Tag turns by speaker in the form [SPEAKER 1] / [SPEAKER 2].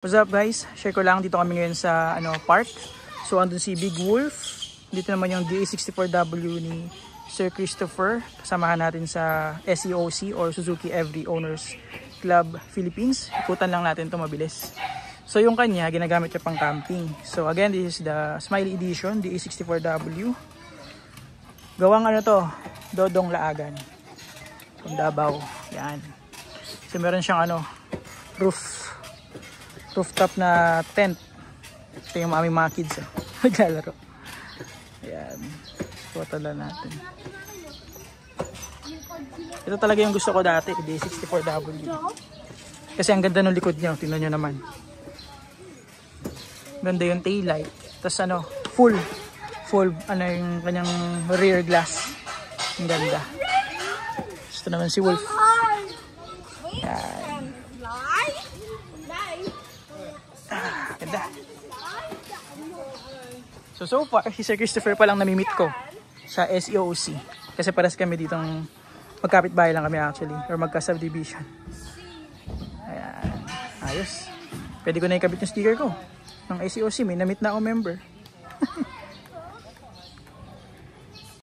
[SPEAKER 1] What's up guys? Share ko lang, dito kami ngayon sa park. So andun si Big Wolf. Dito naman yung DA64W ni Sir Christopher. Kasamahan natin sa SEOC or Suzuki Every Owners Club Philippines. Ikutan lang natin ito mabilis. So yung kanya, ginagamit niya pang camping. So again, this is the Smiley Edition DA64W. Gawang Dodong Laagan. From Davao. Yan. So meron siyang rooftop na tent. Ito yung aming mga kids naglalaro. Ayan. Photo lang natin. Ito talaga yung gusto ko dati, D64W. Kasi ang ganda ng likod niya, tingnan nyo naman. Ganda yung taillight. Tapos full yung kanyang rear glass. Ang ganda. Ito naman si Wolf. Ayan. Ganda. So far, si Sir Christopher pa lang namimit ko sa SEOC. Kasi pares kami ditong magkapit-bahay lang kami actually. Or magka-subdivision. Ayan. Ayos. Pwede ko na ikabit yung sticker ko ng SEOC. May namit na ako member.